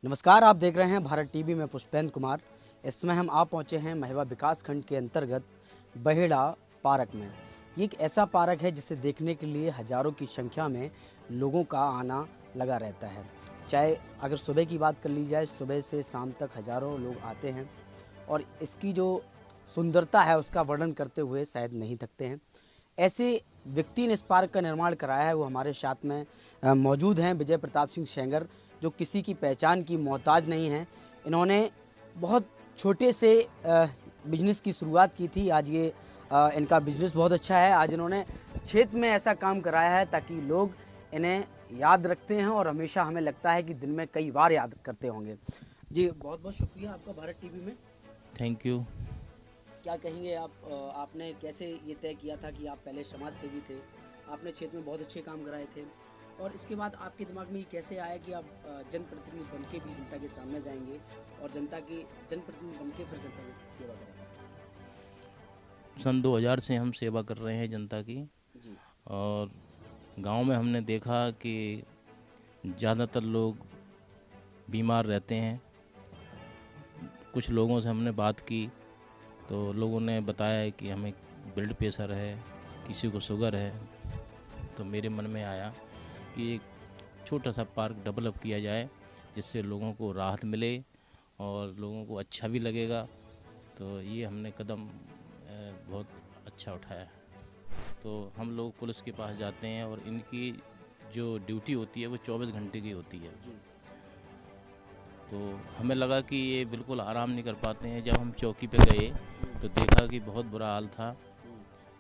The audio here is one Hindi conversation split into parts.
नमस्कार, आप देख रहे हैं भारत टीवी में पुष्पेंद्र कुमार। इस समय हम आ पहुंचे हैं महिवा विकास खंड के अंतर्गत बहेड़ा पार्क में। ये एक ऐसा पार्क है जिसे देखने के लिए हजारों की संख्या में लोगों का आना लगा रहता है। चाहे अगर सुबह की बात कर ली जाए, सुबह से शाम तक हजारों लोग आते हैं और इसकी जो सुंदरता है उसका वर्णन करते हुए शायद नहीं थकते हैं। ऐसे व्यक्ति ने इस पार्क का निर्माण कराया है, वो हमारे साथ में मौजूद हैं। विजय प्रताप सिंह सेंगर, जो किसी की पहचान की मोहताज नहीं हैं। इन्होंने बहुत छोटे से बिजनेस की शुरुआत की थी। आज ये इनका बिजनेस बहुत अच्छा है। आज इन्होंने क्षेत्र में ऐसा काम कराया है ताकि लोग इन्हें याद रखते हैं और हमेशा हमें लगता है कि दिन में कई बार याद करते होंगे। जी, बहुत बहुत शुक्रिया आपका भारत टीवी में। Thank you. क्या कहेंगे आप, आपने कैसे ये तय किया था कि आप पहले समाज सेवी थे, आपने क्षेत्र में बहुत अच्छे काम कराए थे, और इसके बाद आपके दिमाग में ये कैसे आया कि आप जनप्रतिनिधि बन के भी जनता के सामने जाएंगे और जनता की जनप्रतिनिधि बन के फिर जनता की सेवा करेंगे? सन 2000 से हम सेवा कर रहे हैं जनता की। जी। और गांव में हमने देखा कि ज़्यादातर लोग बीमार रहते हैं। कुछ लोगों से हमने बात की तो लोगों ने बताया कि हमें ब्लड प्रेशर है, किसी को शुगर है। तो मेरे मन में आया कि एक छोटा सा पार्क डेवलप किया जाए जिससे लोगों को राहत मिले और लोगों को अच्छा भी लगेगा। तो ये हमने कदम बहुत अच्छा उठाया है। तो हम लोग पुलिस के पास जाते हैं और इनकी जो ड्यूटी होती है वो 24 घंटे की होती है। जी। तो हमें लगा कि ये बिल्कुल आराम नहीं कर पाते हैं। जब हम चौकी पे गए तो देखा कि बहुत बुरा हाल था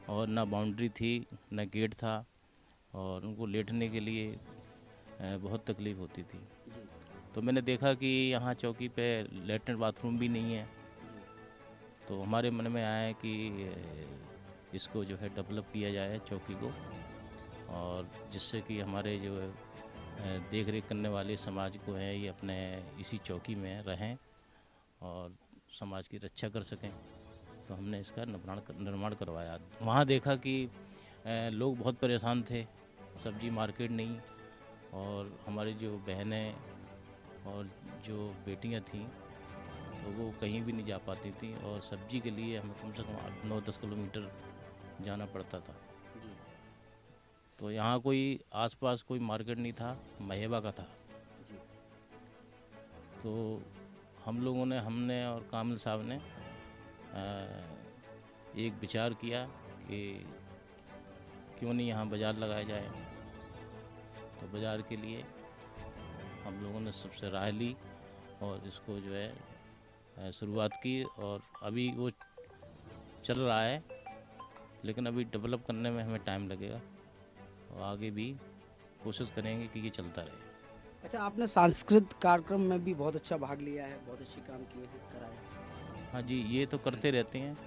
और ना बाउंड्री थी ना गेट था और उनको लेटने के लिए बहुत तकलीफ़ होती थी। जी। तो मैंने देखा कि यहाँ चौकी पे लेटरिन बाथरूम भी नहीं है। तो हमारे मन में आया है कि इसको जो है डेवलप किया जाए चौकी को, और जिससे कि हमारे जो है देख रेख करने वाले समाज को हैं ये अपने इसी चौकी में रहें और समाज की रक्षा कर सकें। तो हमने इसका निर्माण करवाया। वहाँ देखा कि लोग बहुत परेशान थे, सब्जी मार्केट नहीं, और हमारी जो बहनें और जो बेटियां थीं तो वो कहीं भी नहीं जा पाती थी और सब्जी के लिए हमें कम से कम 9-10 किलोमीटर जाना पड़ता था। जी। तो यहाँ कोई आसपास कोई मार्केट नहीं था, महेबा का था। जी। तो हम लोगों ने हमने और कामिल साहब ने एक विचार किया कि क्यों नहीं यहाँ बाज़ार लगाया जाए। तो बाज़ार के लिए हम लोगों ने सबसे राय ली और इसको जो है शुरुआत की, और अभी वो चल रहा है, लेकिन अभी डेवलप करने में हमें टाइम लगेगा और आगे भी कोशिश करेंगे कि ये चलता रहे। अच्छा, आपने सांस्कृतिक कार्यक्रम में भी बहुत अच्छा भाग लिया है, बहुत अच्छे काम किए हैं, कराए। हाँ जी, ये तो करते रहते हैं।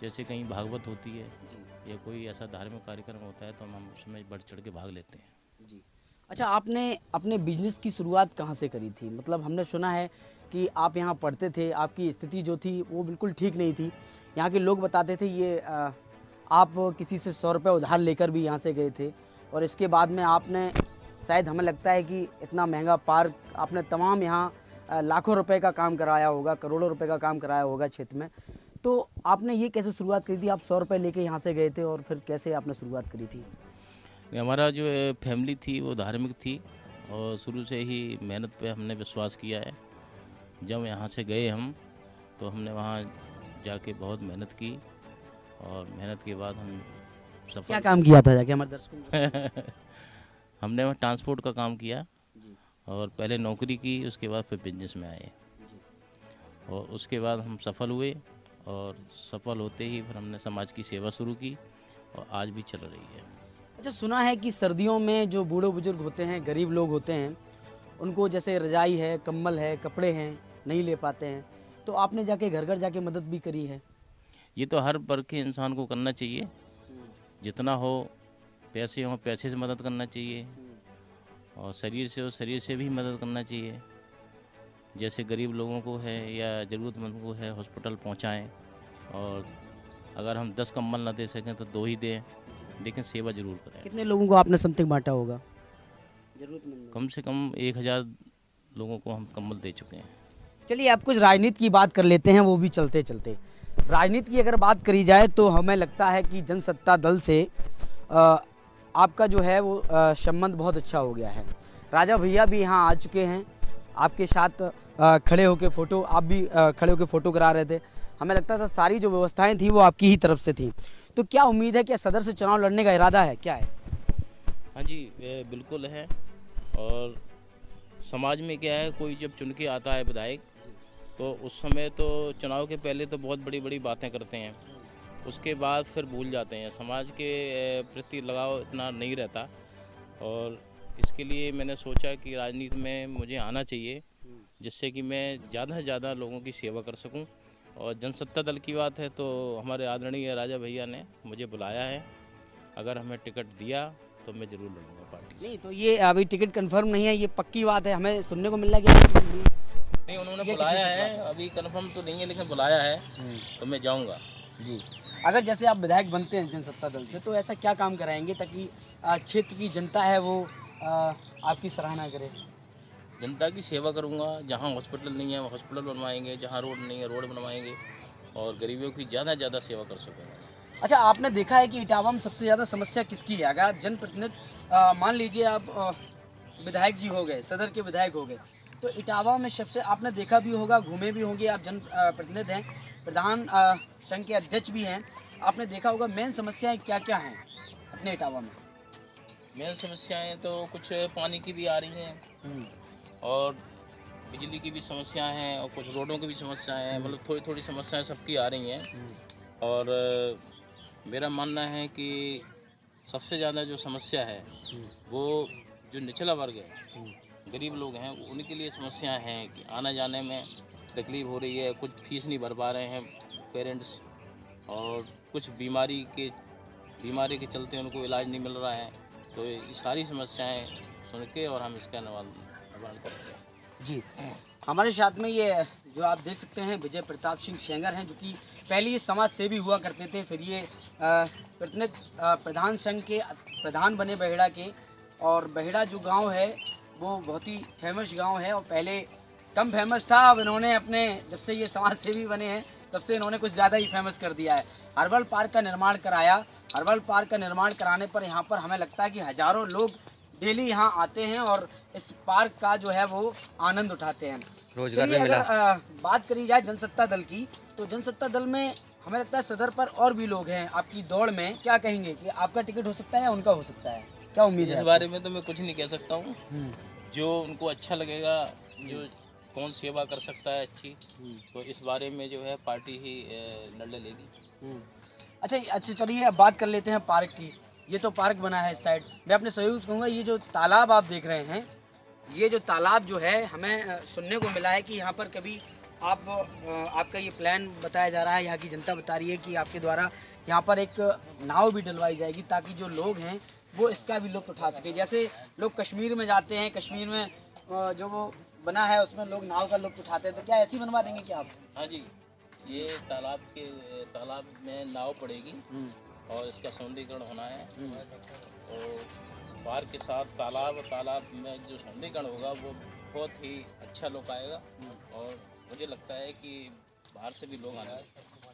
जैसे कहीं भागवत होती है जी। या कोई ऐसा धार्मिक कार्यक्रम होता है तो हम उसमें बढ़ चढ़ के भाग लेते हैं। जी। अच्छा, आपने अपने बिजनेस की शुरुआत कहाँ से करी थी? मतलब हमने सुना है कि आप यहाँ पढ़ते थे, आपकी स्थिति जो थी वो बिल्कुल ठीक नहीं थी। यहाँ के लोग बताते थे ये आप किसी से 100 रुपये उधार लेकर भी यहाँ से गए थे, और इसके बाद में आपने, शायद हमें लगता है कि इतना महँगा पार्क आपने तमाम यहाँ लाखों रुपए का काम कराया होगा, करोड़ों रुपए का काम कराया होगा क्षेत्र में। तो आपने ये कैसे शुरुआत करी थी? आप 100 रुपये लेके यहाँ से गए थे और फिर कैसे आपने शुरुआत करी थी? हमारा जो है फैमिली थी वो धार्मिक थी और शुरू से ही मेहनत पे हमने विश्वास किया है। जब यहाँ से गए हम तो हमने वहाँ जाके बहुत मेहनत की और मेहनत के बाद हम क्या सफल। काम किया था जाके, हमारे दर्शकों को बताइए। हमने वहाँ ट्रांसपोर्ट का काम किया जी। और पहले नौकरी की, उसके बाद फिर बिजनेस में आए जी। और उसके बाद हम सफल हुए। और सफल होते ही फिर हमने समाज की सेवा शुरू की और आज भी चल रही है। अच्छा, सुना है कि सर्दियों में जो बूढ़े बुजुर्ग होते हैं, गरीब लोग होते हैं, उनको जैसे रजाई है, कंबल है, कपड़े हैं, नहीं ले पाते हैं, तो आपने जाके घर घर जाके मदद भी करी है? ये तो हर वर्ग के इंसान को करना चाहिए। हम्म। जितना हो, पैसे हो पैसे से मदद करना चाहिए हम्म। और शरीर से हो शरीर से भी मदद करना चाहिए। जैसे गरीब लोगों को है या ज़रूरतमंद को है हॉस्पिटल पहुंचाएं। और अगर हम 10 कंबल ना दे सकें तो 2 ही दें, लेकिन सेवा ज़रूर करें। कितने लोगों को आपने समथिंग बांटा होगा जरूरतमंद लोगों कम से कम 1000 लोगों को हम कंबल दे चुके हैं। चलिए अब कुछ राजनीति की बात कर लेते हैं, वो भी चलते चलते। राजनीति की अगर बात करी जाए तो हमें लगता है कि जनसत्ता दल से आपका जो है वो संबंध बहुत अच्छा हो गया है। राजा भैया भी यहाँ आ चुके हैं, आपके साथ खड़े होकर फ़ोटो, आप भी खड़े होकर फ़ोटो करा रहे थे। हमें लगता था सारी जो व्यवस्थाएं थी वो आपकी ही तरफ से थी। तो क्या उम्मीद है, क्या सदर से चुनाव लड़ने का इरादा है, क्या है? हाँ जी, बिल्कुल है। और समाज में क्या है, कोई जब चुन के आता है विधायक, तो उस समय तो चुनाव के पहले तो बहुत बड़ी बड़ी बातें करते हैं, उसके बाद फिर भूल जाते हैं। समाज के प्रति लगाव इतना नहीं रहता, और इसके लिए मैंने सोचा कि राजनीति में मुझे आना चाहिए, जिससे कि मैं ज़्यादा से ज़्यादा लोगों की सेवा कर सकूं। और जनसत्ता दल की बात है तो हमारे आदरणीय राजा भैया ने मुझे बुलाया है। अगर हमें टिकट दिया तो मैं ज़रूर लड़ूंगा पार्टी से। नहीं तो ये अभी टिकट कंफर्म नहीं है, ये पक्की बात है, हमें सुनने को मिल रहा है कि टिकट नहीं, उन्होंने बुलाया है, अभी कंफर्म तो नहीं है, लेकिन बुलाया है तो मैं जाऊंगा जी। अगर जैसे आप विधायक बनते हैं जनसत्ता दल से, तो ऐसा क्या काम कराएंगे ताकि क्षेत्र की जनता है वो आपकी सराहना करे? जनता की सेवा करूंगा। जहां हॉस्पिटल नहीं है हॉस्पिटल बनवाएंगे, जहां रोड नहीं है रोड बनवाएंगे, और गरीबों की ज़्यादा से ज़्यादा सेवा कर सकूँगा। अच्छा, आपने देखा है कि इटावा में सबसे ज़्यादा समस्या किसकी है? अगर आप जनप्रतिनिधि मान लीजिए आप विधायक जी हो गए, सदर के विधायक हो गए, तो इटावा में सबसे आपने देखा भी होगा, घूमे भी होंगे, आप जन प्रतिनिधि हैं, प्रधान संघ के अध्यक्ष भी हैं, आपने देखा होगा मेन समस्याएं क्या क्या हैं अपने इटावा में? मेन समस्याएं तो कुछ पानी की भी आ रही हैं, और बिजली की भी समस्याएं हैं, और कुछ रोडों की भी समस्याएं हैं। मतलब थोड़ी थोड़ी समस्याएं सबकी आ रही हैं। और मेरा मानना है कि सबसे ज़्यादा जो समस्या है वो जो निचला वर्ग है, गरीब लोग हैं, उनके लिए समस्याएं हैं कि आना जाने में तकलीफ़ हो रही है। कुछ फीस नहीं भर पा रहे हैं पेरेंट्स, और कुछ बीमारी के चलते उनको इलाज नहीं मिल रहा है। तो ये सारी समस्याएं सुन के और हम इसका निवारण करते हैं। जी, हमारे साथ में ये जो आप देख सकते हैं विजय प्रताप सिंह सेंगर हैं, जो कि पहले ये समाज सेवी हुआ करते थे, फिर ये प्रधान संघ के प्रधान बने बहेड़ा के। और बहेड़ा जो गांव है वो बहुत ही फेमस गांव है, और पहले कम फेमस था, अब इन्होंने अपने जब से ये समाज सेवी बने हैं तब से इन्होंने कुछ ज़्यादा ही फेमस कर दिया है। हर्बल पार्क का निर्माण कराया। हर्बल पार्क का निर्माण कराने पर यहाँ पर हमें लगता है कि हज़ारों लोग डेली यहाँ आते हैं और इस पार्क का जो है वो आनंद उठाते हैं। रोजगार चलिए, भी मिला। अगर बात करी जाए जनसत्ता दल की, तो जनसत्ता दल में हमें लगता है सदर पर और भी लोग हैं आपकी दौड़ में। क्या कहेंगे कि आपका टिकट हो सकता है या उनका हो सकता है, क्या उम्मीद है इस आपको? बारे में तो मैं कुछ नहीं कह सकता हूँ। जो उनको अच्छा लगेगा, जो कौन सेवा कर सकता है अच्छी, तो इस बारे में जो है पार्टी ही निर्णय लेगी। अच्छा चलिए अब बात कर लेते हैं पार्क की। ये तो पार्क बना है इस साइड। मैं अपने सहयोग से कहूँगा, ये जो तालाब आप देख रहे हैं, ये जो तालाब जो है, हमें सुनने को मिला है कि यहाँ पर कभी आपका ये प्लान बताया जा रहा है, यहाँ की जनता बता रही है कि आपके द्वारा यहाँ पर एक नाव भी डलवाई जाएगी, ताकि जो लोग हैं वो इसका भी लुत्फ उठा सके। जैसे लोग कश्मीर में जाते हैं, कश्मीर में जो वो बना है उसमें लोग नाव का लुत्फ उठाते हैं, तो क्या ऐसी बनवा देंगे क्या आप? हाँ जी, ये तालाब में नाव पड़ेगी, और इसका सौंदर्यीकरण होना है। और पार्क के साथ तालाब में जो सौंदर्यीकरण होगा वो बहुत ही अच्छा लुक आएगा, और मुझे लगता है कि बाहर से भी लोग आना।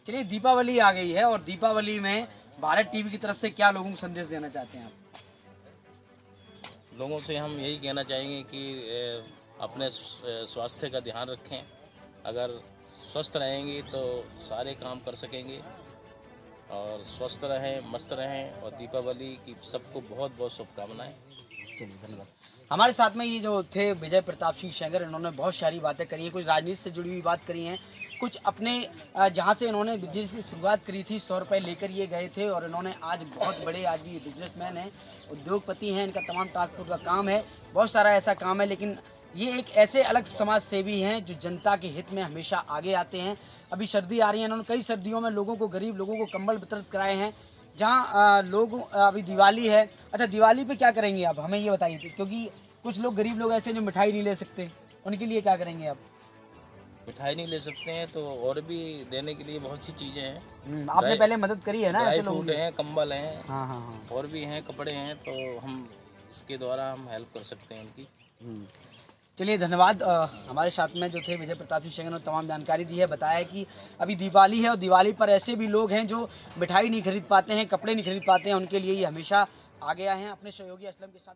चलिए, दीपावली आ गई है, और दीपावली में भारत टीवी की तरफ से क्या लोगों को संदेश देना चाहते हैं आप? लोगों से हम यही कहना चाहेंगे कि अपने स्वास्थ्य का ध्यान रखें। अगर स्वस्थ रहेंगे तो सारे काम कर सकेंगे, और स्वस्थ रहें, मस्त रहें, और दीपावली की सबको बहुत बहुत शुभकामनाएं। चलिए, धन्यवाद। हमारे साथ में ये जो थे विजय प्रताप सिंह सेंगर, इन्होंने बहुत सारी बातें करी हैं, कुछ राजनीति से जुड़ी हुई बात करी हैं, कुछ अपने जहाँ से इन्होंने बिजनेस की शुरुआत करी थी 100 रुपये लेकर ये गए थे, और इन्होंने आज बहुत बड़े, आज भी बिजनेसमैन हैं, उद्योगपति हैं, इनका तमाम ट्रांसपोर्ट का काम है, बहुत सारा ऐसा काम है। लेकिन ये एक ऐसे अलग समाज सेवी हैं जो जनता के हित में हमेशा आगे आते हैं। अभी सर्दी आ रही है, इन्होंने कई सर्दियों में लोगों को, गरीब लोगों को कंबल वितरित कराए हैं। जहाँ लोग अभी दिवाली है, अच्छा दिवाली पे क्या करेंगे आप, हमें ये बताइए, क्योंकि कुछ लोग, गरीब लोग ऐसे जो मिठाई नहीं ले सकते, उनके लिए क्या करेंगे आप? मिठाई नहीं ले सकते हैं तो और भी देने के लिए बहुत सी चीज़ें हैं। आपने पहले मदद करी है ना ऐसे लोगों फ्रूट की? हैं, कंबल हैं, हाँ हाँ हाँ। और भी हैं, कपड़े हैं, तो हम इसके द्वारा हम हेल्प कर सकते हैं उनकी। चलिए धन्यवाद। हमारे साथ में जो थे विजय प्रताप सिंह सेंगर ने तमाम जानकारी दी है, बताया है कि अभी दिवाली है और दिवाली पर ऐसे भी लोग हैं जो मिठाई नहीं खरीद पाते हैं, कपड़े नहीं खरीद पाते हैं, उनके लिए ये हमेशा आगे आए हैं अपने सहयोगी असलम के साथ।